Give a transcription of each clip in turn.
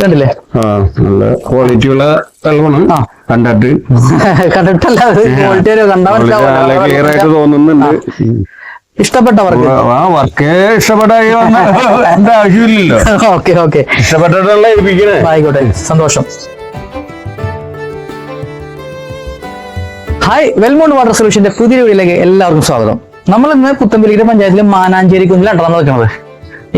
കണ്ടില്ലേ? നല്ല ക്വാളിറ്റി ഉള്ള സ്ഥലമാണ്. കണ്ടിട്ടല്ല, ക്വാളിറ്റി ക്ലിയർ ആയിട്ട് തോന്നുന്നുണ്ട്. ഇഷ്ടപ്പെട്ടവർക്ക് വർക്ക് ഇഷ്ടപ്പെട്ട എന്റെ ആവശ്യമില്ലല്ലോ. ഓക്കെ ഓക്കെ, ഇഷ്ടപ്പെട്ടിട്ടുള്ള ഏൽപ്പിക്കണേ. ആയിക്കോട്ടെ, സന്തോഷം. ഹായ്, വെൽമോണ്ട് വാട്ടർ സൊല്യൂഷന്റെ പുതിയ വീഡിയോയിലേക്ക് എല്ലാവർക്കും സ്വാഗതം. നമ്മൾ ഇന്ന് പുത്തമ്പലിക്കര പഞ്ചായത്തിലെ മാനാഞ്ചേരി കുന്നിലാണ് നമ്മൾ നിൽക്കുന്നത്.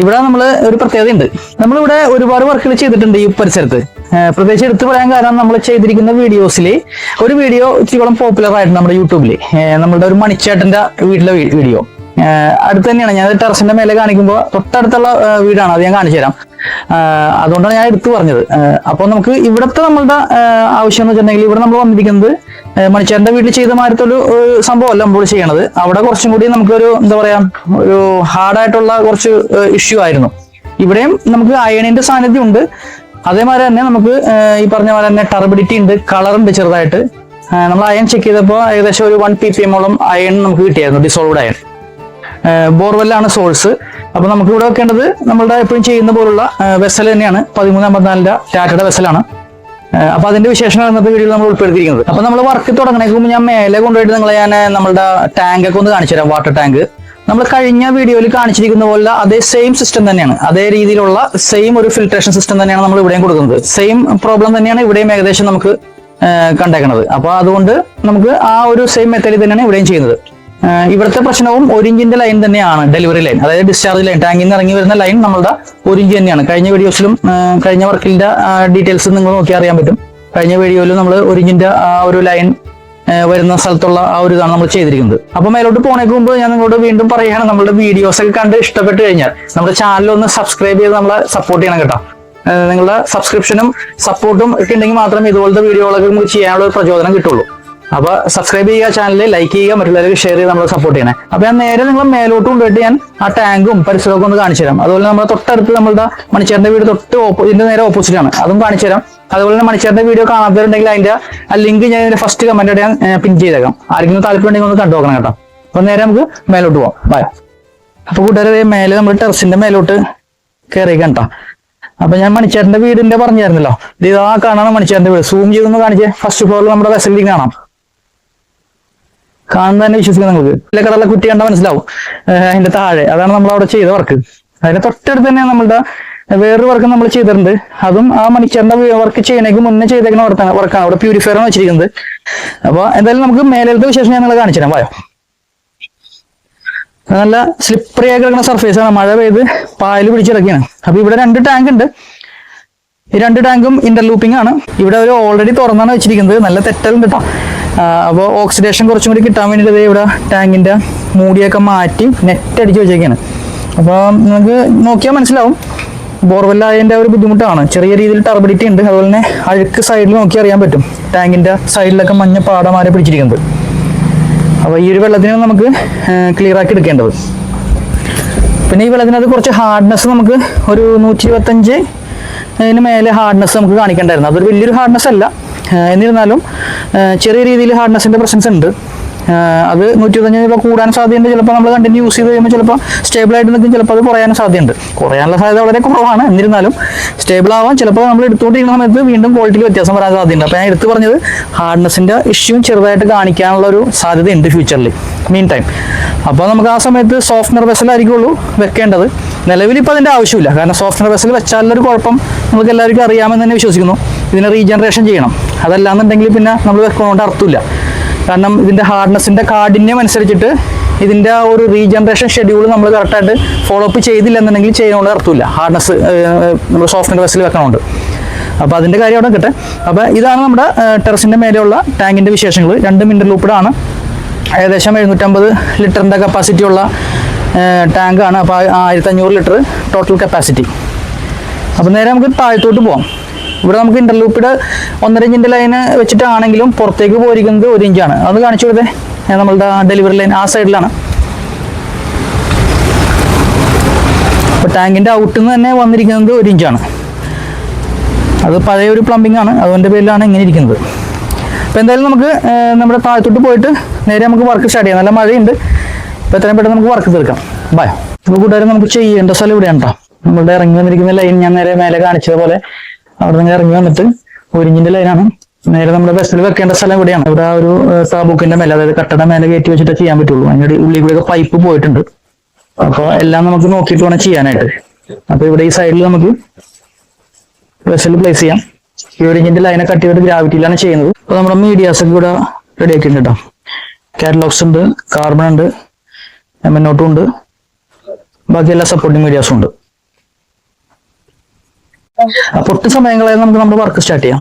ഇവിടെ നമ്മൾ ഒരു പ്രത്യേകത ഉണ്ട്. നമ്മളിവിടെ ഒരുപാട് വർക്കുകൾ ചെയ്തിട്ടുണ്ട് ഈ പരിസരത്ത്. പ്രത്യേകിച്ച് എടുത്തു പറയാൻ കാരണം, നമ്മൾ ചെയ്തിരിക്കുന്ന വീഡിയോസിൽ ഒരു വീഡിയോ ഇച്ചിരിയോളം പോപ്പുലർ ആയിട്ടുണ്ട് നമ്മുടെ യൂട്യൂബില്. നമ്മളുടെ ഒരു മണിച്ചേട്ടന്റെ വീട്ടിലെ വീഡിയോ അടുത്ത് തന്നെയാണ്. ഞാൻ ടെറസിന്റെ മേലെ കാണിക്കുമ്പോൾ തൊട്ടടുത്തുള്ള വീടാണ്, അത് ഞാൻ കാണിച്ചു തരാം. അതുകൊണ്ടാണ് ഞാൻ എടുത്തു പറഞ്ഞത്. അപ്പോൾ നമുക്ക് ഇവിടുത്തെ നമ്മളുടെ ആവശ്യം എന്ന് വെച്ചിട്ടുണ്ടെങ്കിൽ, ഇവിടെ നമ്മൾ വന്നിരിക്കുന്നത് മണിച്ചേട്ടന്റെ വീട്ടിൽ ചെയ്ത മാറ്റത്തെ ഒരു സംഭവമല്ല നമ്മൾ ചെയ്യണത്. അവിടെ കുറച്ചും കൂടി നമുക്കൊരു എന്താ പറയാ, ഒരു ഹാർഡായിട്ടുള്ള കുറച്ച് ഇഷ്യൂ ആയിരുന്നു. ഇവിടെയും നമുക്ക് അയണിന്റെ സാന്നിധ്യം ഉണ്ട്. അതേമാതിരി തന്നെ നമുക്ക് ഈ പറഞ്ഞ പോലെ തന്നെ ടർബിഡിറ്റി ഉണ്ട്, കളർ ഉണ്ട് ചെറുതായിട്ട്. നമ്മൾ അയൺ ചെക്ക് ചെയ്തപ്പോൾ ഏകദേശം ഒരു 1 ppm അയൺ നമുക്ക് കിട്ടിയായിരുന്നു, ഡിസോൾവ്ഡ് അയൺ. ബോർവെല്ലാണ് സോഴ്സ്. അപ്പൊ നമുക്ക് ഇവിടെ വെക്കേണ്ടത് നമ്മളുടെ എപ്പോഴും ചെയ്യുന്ന പോലുള്ള വെസൽ തന്നെയാണ്. 1354 ടാറ്റയുടെ വെസലാണ്. അപ്പൊ അതിന്റെ വിശേഷങ്ങൾ ഇന്നത്തെ വീഡിയോയിൽ നമ്മൾ ഉൾപ്പെടുത്തിയിരിക്കുന്നത്. അപ്പൊ നമ്മൾ വർക്ക് തുടങ്ങണേക്ക് മുമ്പ് ഞാൻ മേലെ കൊണ്ടുപോയിട്ട് ഞാൻ നമ്മളുടെ ടാങ്ക് ഒക്കെ ഒന്ന് കാണിച്ചു തരാം. വാട്ടർ ടാങ്ക് നമ്മൾ കഴിഞ്ഞ വീഡിയോയിൽ കാണിച്ചിരിക്കുന്ന പോലെ അതേ സെയിം സിസ്റ്റം തന്നെയാണ്, അതേ രീതിയിലുള്ള സെയിം ഒരു ഫിൽട്രേഷൻ സിസ്റ്റം തന്നെയാണ് നമ്മൾ ഇവിടെയും കൊടുക്കുന്നത്. സെയിം പ്രോബ്ലം തന്നെയാണ് ഇവിടെയും ഏകദേശം നമുക്ക് കണ്ടേക്കുന്നത്. അപ്പൊ അതുകൊണ്ട് നമുക്ക് ആ ഒരു സെയിം മെത്തേഡിൽ തന്നെയാണ് ഇവിടെയും ചെയ്യുന്നത്. ഇവിടുത്തെ പ്രശ്നവും 1 ഇഞ്ചിന്റെ ലൈൻ തന്നെയാണ്, ഡെലിവറി ലൈൻ, അതായത് ഡിസ്ചാർജ് ലൈൻ, ടാങ്കിൽ നിന്ന് ഇറങ്ങി വരുന്ന ലൈൻ നമ്മളുടെ 1 ഇഞ്ച് തന്നെയാണ്. കഴിഞ്ഞ വീഡിയോസിലും കഴിഞ്ഞ വർക്കിന്റെ ഡീറ്റെയിൽസ് നിങ്ങൾ നോക്കി അറിയാൻ പറ്റും. കഴിഞ്ഞ വീഡിയോയിലും നമ്മൾ 1 ഇഞ്ചിന്റെ ആ ഒരു ലൈൻ വരുന്ന സ്ഥലത്തുള്ള ആ ഒരു ഇതാണ് നമ്മൾ ചെയ്തിരിക്കുന്നത്. അപ്പൊ മേലോട്ട് പോണേക്ക് മുമ്പ് ഞാൻ നിങ്ങളോട് വീണ്ടും പറയുകയാണ്, നമ്മുടെ വീഡിയോസ് ഒക്കെ കണ്ട് ഇഷ്ടപ്പെട്ട് കഴിഞ്ഞാൽ നമ്മുടെ ചാനൽ ഒന്ന് സബ്സ്ക്രൈബ് ചെയ്ത് നമ്മളെ സപ്പോർട്ട് ചെയ്യണം കേട്ടോ. നിങ്ങളുടെ സബ്സ്ക്രിപ്ഷനും സപ്പോർട്ടും ഒക്കെ ഉണ്ടെങ്കിൽ മാത്രമേ ഇതുപോലത്തെ വീഡിയോകളൊക്കെ നമുക്ക് ചെയ്യാനുള്ള ഒരു പ്രചോദനം കിട്ടുള്ളൂ. അപ്പൊ സബ്സ്ക്രൈബ് ചെയ്യുക, ചാനലിൽ ലൈക്ക് ചെയ്യുക, മറ്റുള്ളവർക്ക് ഷെയർ ചെയ്ത് നമ്മൾ സപ്പോർട്ട് ചെയ്യണേ. അപ്പൊ ഞാൻ നേരെ നിങ്ങൾ മേലോട്ട് കൊണ്ടുപോയിട്ട് ഞാൻ ആ ടാങ്കും പരിസരമൊക്കെ ഒന്ന് കാണിച്ചു തരാം. അതുപോലെ നമ്മുടെ തൊട്ടടുത്ത് നമ്മളുടെ മണിച്ചേട്ടന്റെ വീട് ഇതിന്റെ നേരെ ഓപ്പോസിറ്റ് ആണ്, അതും കാണിച്ചു തരാം. അതുപോലെ തന്നെ മണിച്ചേട്ടന്റെ വീഡിയോ കാണാത്തവരുണ്ടെങ്കിൽ അതിന്റെ ആ ലിങ്ക് ഞാൻ ഇതിന്റെ ഫസ്റ്റ് കമന്റ് ഞാൻ പിൻ ചെയ്തേക്കാം. ആരെങ്കിലും താല്പര്യം ഉണ്ടെങ്കിൽ ഒന്ന് കണ്ടു നോക്കണം കേട്ടോ. അപ്പൊ നേരെ നമുക്ക് മേലോട്ട് പോവാം. ബൈ. അപ്പൊ കൂട്ടുകാരെ, മേലെ നമ്മൾ ടെറസിന്റെ മേലോട്ട് കയറിയേക്കാം കേട്ടോ. അപ്പൊ ഞാൻ മണിച്ചേട്ടന്റെ വീടിന്റെ പറഞ്ഞായിരുന്നല്ലോ, ഇത് ആ കാണാണ് മണിച്ചേട്ടന്റെ വീട്. സൂം ചെയ്തൊന്ന് കാണിച്ചേ. ഫസ്റ്റ് ഫ്ലോറിൽ നമ്മുടെ വെസലിൽ കാണാം, കാണുന്ന തന്നെ വിശ്വസിക്കാം. നിങ്ങൾക്ക് ഇല്ല കടല കുറ്റി കണ്ടാൽ മനസ്സിലാവും. അതിന്റെ താഴെ അതാണ് നമ്മൾ അവിടെ ചെയ്ത വർക്ക്. അതിന്റെ തൊട്ടടുത്ത് തന്നെ നമ്മളുടെ വേറൊരു വർക്ക് നമ്മൾ ചെയ്തിട്ടുണ്ട്. അതും ആ മണിച്ചേറിന്റെ വർക്ക് ചെയ്യണേക്ക് മുന്നേ ചെയ്തേക്കുന്ന വർക്കാണ്. അവിടെ പ്യൂരിഫയർ ആണ് വെച്ചിരിക്കുന്നത്. അപ്പൊ എന്തായാലും നമുക്ക് മേലത്തെ വിശേഷം ഞാൻ നിങ്ങളെ കാണിച്ചു തരാം. വായോ. നല്ല സ്ലിപ്പറി ആയി കിടക്കുന്ന സർഫേസ് ആണ്, മഴ പെയ്ത് പായൽ പിടിച്ചിറക്കിയാണ്. അപ്പൊ ഇവിടെ 2 ടാങ്ക് ഉണ്ട്. ഈ 2 ടാങ്കും ഇന്റർലൂപ്പിംഗ് ആണ്. ഇവിടെ ഒരു ഓൾറെഡി തുറന്നാണ് വെച്ചിരിക്കുന്നത്. നല്ല തെറ്റലുണ്ട് കേട്ടോ. അപ്പോൾ ഓക്സിഡേഷൻ കുറച്ചും കൂടി കിട്ടാൻ വേണ്ടിയിട്ട് ഇവിടെ ടാങ്കിന്റെ മൂടിയൊക്കെ മാറ്റി നെറ്റ് അടിച്ച് വെച്ചേക്കാണ്. അപ്പോൾ നിങ്ങൾക്ക് നോക്കിയാൽ മനസ്സിലാവും, ബോർവെല്ലായതിൻ്റെ ഒരു ബുദ്ധിമുട്ടാണ്. ചെറിയ രീതിയിൽ ടർബിഡിറ്റി ഉണ്ട്. അതുപോലെ തന്നെ അഴുക്ക് സൈഡിൽ നോക്കി അറിയാൻ പറ്റും, ടാങ്കിന്റെ സൈഡിലൊക്കെ മഞ്ഞ പാടമാരെ പിടിച്ചിരിക്കുന്നത്. അപ്പോൾ ഈ ഒരു വെള്ളത്തിന് നമുക്ക് ക്ലിയർ ആക്കി എടുക്കേണ്ടത്. പിന്നെ ഈ വെള്ളത്തിനകത്ത് കുറച്ച് ഹാർഡ്നെസ് നമുക്ക് ഒരു 125 മേലെ ഹാർഡ്നെസ് നമുക്ക് കാണിക്കേണ്ടായിരുന്നു. അതൊരു വലിയൊരു ഹാർഡ്നെസ് അല്ല, എന്നിരുന്നാലും ചെറിയ രീതിയിൽ ഹാർഡ്നെസിന്റെ പ്രസൻസ് ഉണ്ട്. അത് 125 കൂടാൻ സാധ്യതയുണ്ട്. ചിലപ്പോൾ നമ്മൾ കണ്ടിന്യൂ യൂസ് ചെയ്ത് കഴിയുമ്പോൾ ചിലപ്പോൾ സ്റ്റേബിൾ ആയിട്ട് നിൽക്കും, ചിലപ്പോൾ അത് കുറയാനും സാധ്യതയുണ്ട്. കുറയാനുള്ള സാധ്യത വളരെ കുറവാണ്. എന്നിരുന്നാലും സ്റ്റേബിൾ ആവാൻ ചിലപ്പോൾ നമ്മൾ എടുത്തുകൊണ്ടിരിക്കുന്ന സമയത്ത് വീണ്ടും ക്വാളിറ്റിയിൽ വ്യത്യാസം വരാൻ സാധ്യതയുണ്ട്. അപ്പോൾ ഞാൻ എടുത്ത് പറഞ്ഞത് ഹാർഡ്നെസിന്റെ ഇഷ്യൂ ചെറുതായിട്ട് കാണിക്കാനുള്ള ഒരു സാധ്യതയുണ്ട് ഫ്യൂച്ചറിൽ, മീൻ ടൈം. അപ്പോൾ നമുക്ക് ആ സമയത്ത് സോഫ്റ്റ്നർ വെസലായിരിക്കുള്ളൂ വെക്കേണ്ടത്. നിലവിൽ ഇപ്പോൾ അതിൻ്റെ ആവശ്യമില്ല, കാരണം സോഫ്റ്റ്നർ വെസൽ വെച്ചാലൊരു കുഴപ്പം നമുക്ക് എല്ലാവർക്കും അറിയാമെന്ന് തന്നെ വിശ്വസിക്കുന്നു. ഇതിനെ റീജനറേഷൻ ചെയ്യണം. അതല്ലാന്നുണ്ടെങ്കിൽ പിന്നെ നമ്മൾ വെക്കുന്നതുകൊണ്ട് അർത്ഥമില്ല. കാരണം ഇതിൻ്റെ ഹാർഡ്നെസിൻ്റെ കാഠിന്യം അനുസരിച്ചിട്ട് ഇതിൻ്റെ ആ ഒരു റീജനറേഷൻ ഷെഡ്യൂൾ നമ്മൾ കറക്റ്റായിട്ട് ഫോളോ അപ്പ് ചെയ്തില്ല എന്നുണ്ടെങ്കിൽ ചെയ്യുന്നതുകൊണ്ട് അർത്ഥമില്ല. ഹാർഡ്നെസ് നമ്മൾ സോഫ്റ്റ്വെയർ വെസൽ വെക്കണമുണ്ട്. അപ്പോൾ അതിൻ്റെ കാര്യം അവിടെ കിട്ടെ. അപ്പോൾ ഇതാണ് നമ്മുടെ ടെറസിൻ്റെ മേലെയുള്ള ടാങ്കിൻ്റെ വിശേഷങ്ങൾ. 2 ഇന്റർലൂപ്പ്ഡ് ആണ്. ഏകദേശം 750 ലിറ്ററിൻ്റെ കപ്പാസിറ്റി ഉള്ള ടാങ്കാണ്. അപ്പോൾ 1500 ലിറ്റർ ടോട്ടൽ കപ്പാസിറ്റി. അപ്പോൾ നേരെ നമുക്ക് താഴത്തോട്ട് പോകാം. ഇവിടെ നമുക്ക് ഇന്റർലൂപ്പിഡ് 1.5 ഇഞ്ചിന്റെ ലൈന് വെച്ചിട്ടാണെങ്കിലും പുറത്തേക്ക് പോയിരിക്കുന്നത് 1 ഇഞ്ചാണ്. അത് കാണിച്ചു കൊടുത്തേ. നമ്മളുടെ ഡെലിവറി ലൈൻ ആ സൈഡിലാണ്. അപ്പോൾ ടാങ്കിന്റെ ഔട്ടിൽ നിന്ന് തന്നെ വന്നിരിക്കുന്നത് 1 ഇഞ്ചാണ്. അത് പഴയ ഒരു പ്ലംബിംഗ് ആണ്, അതുകൊണ്ട് പേരിലാണ് ഇങ്ങനെ ഇരിക്കുന്നത്. അപ്പോൾ എന്തായാലും നമുക്ക് നമ്മുടെ താഴത്തോട്ട് പോയിട്ട് നേരെ നമുക്ക് വർക്ക് സ്റ്റാർട്ട് ചെയ്യാം. നല്ല മഴയുണ്ട്. അപ്പോൾ എത്രയും പെട്ടെന്ന് നമുക്ക് വർക്ക് തീർക്കാം. ബൈ. അപ്പോൾ കൂട്ടുകാരെ, നമുക്ക് ചെയ്യേണ്ട സ്ഥലം ഇവിടെയാണ് കേട്ടോ. നമ്മളുടെ ഇറങ്ങി വന്നിരിക്കുന്ന ലൈൻ ഞാൻ നേരെ മേലെ കാണിച്ചത് പോലെ അവിടെ നിന്ന് ഇറങ്ങി വന്നിട്ട് 1 ഇഞ്ചിന്റെ ലൈനാണ്. നേരെ നമ്മുടെ ബസ്സിൽ വെക്കേണ്ട സ്ഥലം ഇവിടെയാണ്. ഇവിടെ ഒരു താബൂക്കിന്റെ മേലെ, അതായത് കട്ടട മേലെ കയറ്റി വെച്ചിട്ട് ചെയ്യാൻ പറ്റുള്ളൂ. അതിന്റെ ഉള്ളിൽ കൂടെ പൈപ്പ് പോയിട്ടുണ്ട്. അപ്പൊ എല്ലാം നമുക്ക് നോക്കിയിട്ട് വേണം ചെയ്യാനായിട്ട്. അപ്പൊ ഇവിടെ ഈ സൈഡിൽ നമുക്ക് ബസ്സിൽ പ്ലേസ് ചെയ്യാം. 1 ഇഞ്ചിന്റെ ലൈനെ കട്ട് ചെയ്തിട്ട് ഗ്രാവിറ്റിയിലാണ് ചെയ്യുന്നത്. അപ്പൊ നമ്മുടെ മീഡിയാസ് ഒക്കെ ഇവിടെ റെഡി ആക്കിയിട്ടുണ്ട് കേട്ടോ. കാറ്റലോഗ്സ് ഉണ്ട്, കാർബൺ ഉണ്ട്, MN0 ഉണ്ട്, ബാക്കി എല്ലാ സപ്പോർട്ടിങ് മീഡിയാസും ഉണ്ട്. അപ്പൊ ഒട്ടും സമയങ്ങളായി നമുക്ക് നമ്മുടെ വർക്ക് സ്റ്റാർട്ട് ചെയ്യാം.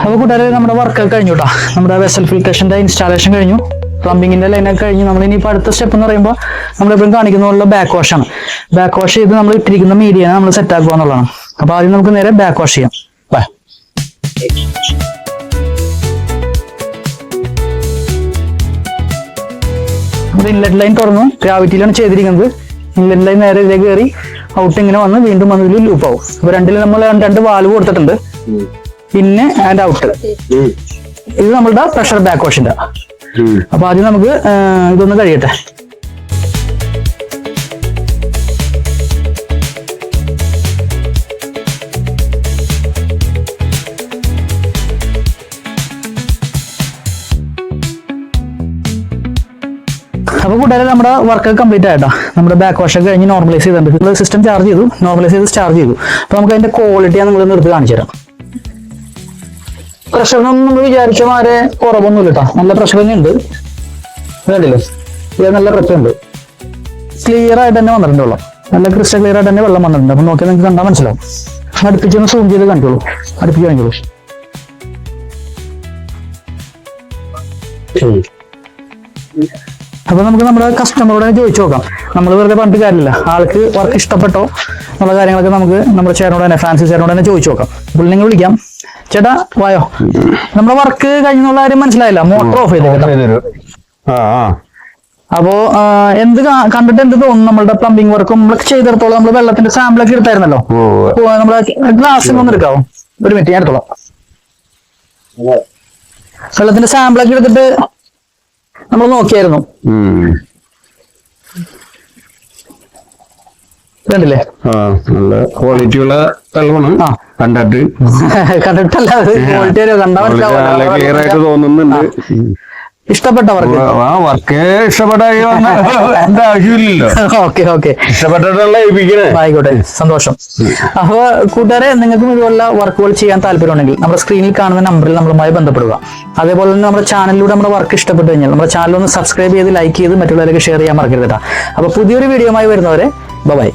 അപ്പോൾ കൂട്ടുകാരെ നമ്മുടെ വർക്ക് കഴിഞ്ഞു കേട്ടോ. നമ്മുടെ വെസൽ ഫിൽട്രേഷന്റെ ഇൻസ്റ്റാളേഷൻ കഴിഞ്ഞു, പ്ലംബിങ്ങിന്റെ ലൈനൊക്കെ കഴിഞ്ഞു. നമ്മൾ ഇനിയിപ്പോൾ അടുത്ത സ്റ്റെപ്പ് എന്ന് പറയുമ്പോൾ നമ്മളെപ്പോഴും കാണിക്കുന്ന പോലുള്ള ബാക്ക് വാഷ് ആണ്. ബാക്ക് വാഷ് ചെയ്ത് നമ്മൾ ഇട്ടിരിക്കുന്ന മീഡിയനെ നമ്മൾ സെറ്റ് ആക്കുക എന്നുള്ളതാണ്. അപ്പോൾ ആദ്യം നമുക്ക് നേരെ ബാക്ക് വാഷ് ചെയ്യാം. നമ്മുടെ ഇൻലെറ്റ് ലൈൻ തുറന്നു, ഗ്രാവിറ്റിയിലാണ് ചെയ്തിരിക്കുന്നത്. ഇൻലെറ്റ് ലൈൻ നേരെ ഇതിലേക്ക് കയറി ഔട്ട് ഇങ്ങനെ വന്ന് വീണ്ടും വന്നതിൽ ലൂപ്പ് ആവും. അപ്പൊ രണ്ടിൽ നമ്മൾ 2 വാൽവ് കൊടുത്തിട്ടുണ്ട്, പിന്നെ ആൻഡ് ഔട്ട്. ഇത് നമ്മളുടെ പ്രഷർ ബാക്ക് വാഷിന്റെ. അപ്പൊ ആദ്യം നമുക്ക് ഇതൊന്ന് കഴിയട്ടെ. അപ്പൊ കൂട്ടുകാരെ നമ്മുടെ വർക്ക് കംപ്ലീറ്റ് ആയിട്ടാ. നമ്മുടെ ബാക്ക് വാഷ് ഒക്കെ കഴിഞ്ഞ് നോർമലൈസ് ചെയ്തിട്ടുണ്ട്. സിസ്റ്റം ചാർജ് ചെയ്തു, നോർമലൈസ് ചെയ്ത് ചാർജ് ചെയ്തു. അപ്പൊ നമുക്ക് അതിന്റെ ക്വാളിറ്റി നിങ്ങൾ എടുത്ത് കാണിച്ചു തരാം. പ്രഷറിനൊന്നും നമ്മൾ വിചാരിച്ച മാരെ കുറവൊന്നുമില്ല കേട്ടോ, നല്ല പ്രഷർ തന്നെ ഉണ്ട്. കണ്ടില്ലേ, ഇത് നല്ല പ്രഷർ ഉണ്ട്. ക്ലിയർ ആയിട്ട് തന്നെ വന്നിട്ടുണ്ട് വെള്ളം, നല്ല ക്രിസ്റ്റൽ ക്ലിയർ ആയിട്ട് തന്നെ വെള്ളം വന്നിട്ടുണ്ട്. അപ്പൊ നോക്കിയാൽ നിങ്ങൾക്ക് കണ്ടാൽ മനസ്സിലാവും. അടുപ്പിച്ചൊന്ന് സൂം ചെയ്ത് കണ്ടോളൂ, അടുപ്പിച്ച് കാണിക്കോളൂ. അപ്പൊ നമുക്ക് നമ്മുടെ കസ്റ്റമറോട് ചോദിച്ചു നോക്കാം. നമ്മൾ വെറുതെ പറഞ്ഞിട്ട് കാര്യമില്ല, ആൾക്ക് വർക്ക് ഇഷ്ടപ്പെട്ടോ എന്നുള്ള കാര്യങ്ങളൊക്കെ നമുക്ക് നമ്മുടെ ചേട്ടനോട് തന്നെ, ഫ്രാൻസിസ് ചേട്ടനോട് തന്നെ ചോദിച്ചു നോക്കാം. പുള്ളി നിങ്ങൾ വിളിക്കാം. ചേട്ടാ വായോ, നമ്മുടെ വർക്ക് കഴിഞ്ഞുള്ള കാര്യം മനസ്സിലായില്ല, മോട്ടർ ഓഫ് ചെയ്തു. അപ്പോ എന്ത് കണ്ടിട്ട് എന്ത് തോന്നുന്നു? നമ്മളുടെ പ്ലംബിംഗ് വർക്കും നമ്മളൊക്കെ ചെയ്തിടത്തോളം നമ്മൾ വെള്ളത്തിന്റെ സാമ്പിളൊക്കെ എടുത്തായിരുന്നല്ലോ. നമ്മളെ ഗ്ലാസ്സിൽ ഒന്ന് എടുക്കാവോ? ഒരു മിനിറ്റ്, ഞാൻ എടുത്തോളാം. വെള്ളത്തിന്റെ സാമ്പിളൊക്കെ എടുത്തിട്ട് നമ്മൾ നോക്കിയായിരുന്നു, കണ്ടില്ലേ? നല്ല ക്വാളിറ്റിയുള്ള വെള്ളമാണ്. കണ്ടിട്ടല്ല, ക്വാളിറ്റി കണ്ടാ മനസ്സിലാവും. ക്ലിയർ ആയിട്ട് തോന്നുന്നുണ്ട്. ഇഷ്ടപ്പെട്ട വർക്ക് വർക്ക് ഇഷ്ടപ്പെട്ട എന്താ ആവശ്യമില്ലല്ലോ. ഓക്കെ ഓക്കെ, ഇഷ്ടപ്പെട്ടിട്ടുള്ള ഏൽപ്പിക്കണേ. ആയിക്കോട്ടെ, സന്തോഷം. അപ്പൊ കൂട്ടുകാരെ, നിങ്ങൾക്കും ഇതുപോലുള്ള വർക്കുകൾ ചെയ്യാൻ താല്പര്യമുണ്ടെങ്കിൽ നമ്മുടെ സ്ക്രീനിൽ കാണുന്ന നമ്പറിൽ നമ്മളുമായി ബന്ധപ്പെടുക. അതേപോലെ തന്നെ നമ്മുടെ ചാനലിലൂടെ നമ്മുടെ വർക്ക് ഇഷ്ടപ്പെട്ടു കഴിഞ്ഞാൽ നമ്മുടെ ചാനൽ ഒന്ന് സബ്സ്ക്രൈബ് ചെയ്ത് ലൈക്ക് ചെയ്ത് മറ്റുള്ളവർക്ക് ഷെയർ ചെയ്യാൻ മറക്കരുത് കേട്ടോ. അപ്പൊ പുതിയൊരു വീഡിയോയുമായി വരുന്നവരെ ബൈ.